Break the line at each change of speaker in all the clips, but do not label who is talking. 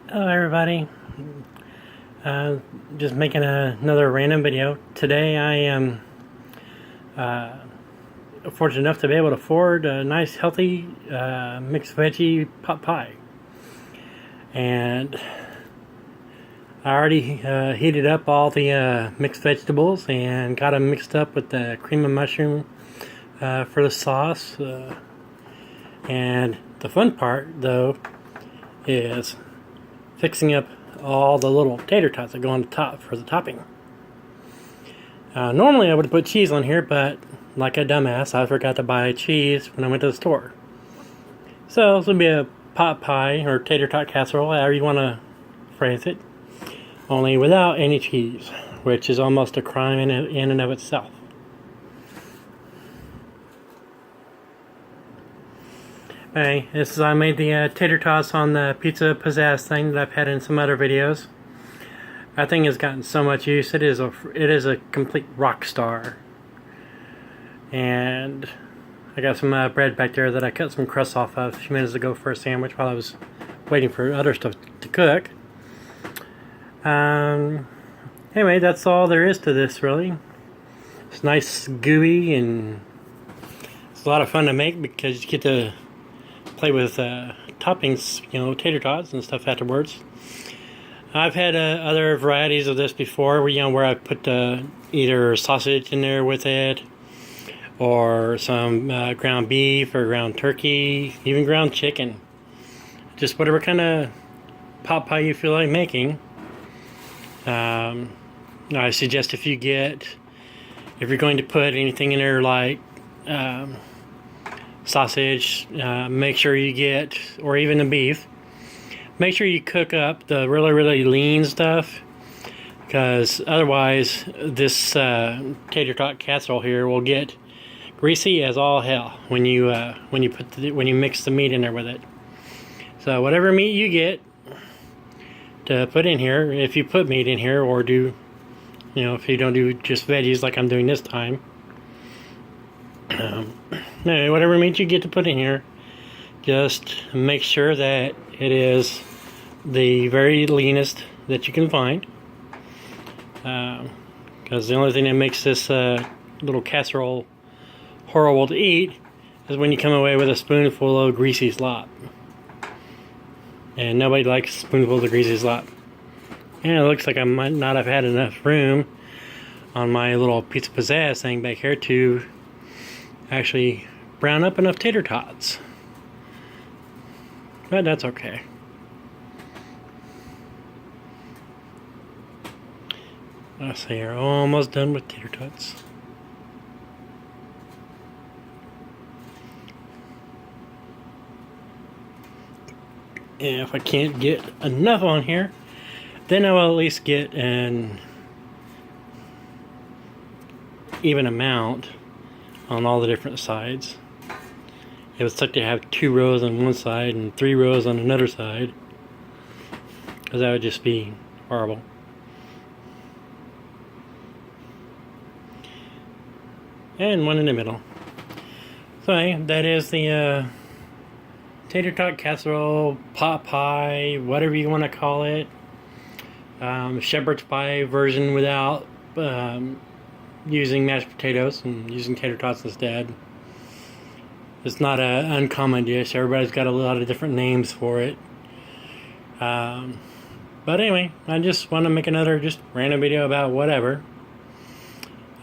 Hello everybody, just making another random video. Today I am fortunate enough to be able to afford a nice healthy mixed veggie pot pie. And I already heated up all the mixed vegetables and got them mixed up with the cream of mushroom for the sauce. And the fun part though is fixing up all the little tater tots that go on the top for the topping. Normally I would put cheese on here, but like a dumbass, I forgot to buy cheese when I went to the store. So this will be a pot pie or tater tot casserole, however you want to phrase it, only without any cheese, which is almost a crime in and of itself. Hey, I made the tater tots on the pizza pizzazz thing that I've had in some other videos. That thing has gotten so much use. It is a complete rock star. And I got some bread back there that I cut some crusts off of a few minutes ago for a sandwich while I was waiting for other stuff to cook. Anyway, that's all there is to this, really. It's nice, gooey, and it's a lot of fun to make because you get to play with toppings, tater tots and stuff afterwards. I've had other varieties of this before, where I put either sausage in there with it, or some ground beef or ground turkey, even ground chicken. Just whatever kind of pot pie you feel like making. I suggest if you're going to put anything in there like sausage, make sure you get, or even the beef, make sure you cook up the really lean stuff, because otherwise this tater tot casserole here will get greasy as all hell when you mix the meat in there with it. So whatever meat you get to put in here, if you put meat in here, or do, if you don't do just veggies like I'm doing this time, anyway, whatever meat you get to put in here, just make sure that it is the very leanest that you can find, because the only thing that makes this little casserole horrible to eat is when you come away with a spoonful of greasy slop, and nobody likes spoonfuls of greasy slop. And it looks like I might not have had enough room on my little pizza pizzazz thing back here to actually brown up enough tater tots, but that's okay. Let's see, we're almost done with tater tots. And if I can't get enough on here, then I will at least get an even amount on all the different sides. It would suck to have 2 rows on one side and 3 rows on another side, because that would just be horrible. And one in the middle. So anyway, that is the tater tot casserole, pot pie, whatever you want to call it. Shepherd's pie version without using mashed potatoes and using tater tots instead. It's not an uncommon dish. Everybody's got a lot of different names for it. But anyway, I just want to make another just random video about whatever.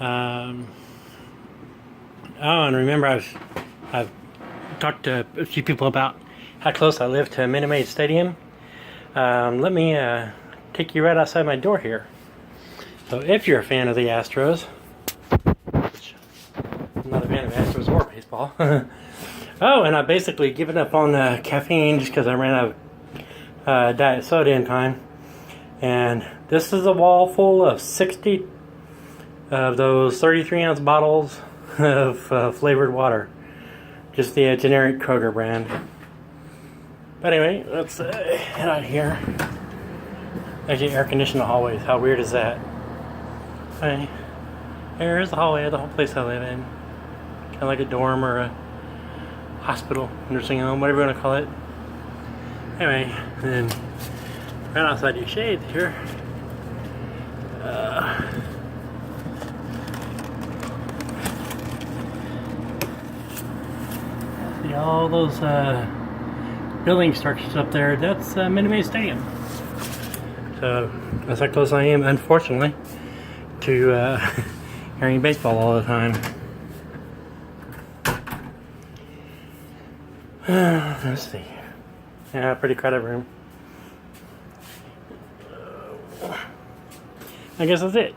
Oh, and remember, I've talked to a few people about how close I live to Minute Maid Stadium. Let me take you right outside my door here. So if you're a fan of the Astros, which I'm not a fan of Astros or baseball. Oh, and I've basically given up on caffeine just because I ran out of diet soda in time. And this is a wall full of 60 of those 33-ounce bottles of flavored water. Just the generic Kroger brand. But anyway, let's head out here. Actually, air-conditioned hallways. How weird is that? Okay. Here's the hallway of the whole place I live in. Kind of like a dorm or a hospital, nursing home, whatever you want to call it. Anyway, then right outside these shades here. See all those building structures up there. That's Minute Maid Stadium. So that's how close I am, unfortunately, to hearing baseball all the time. Let's see. Yeah, pretty crowded room. I guess that's it.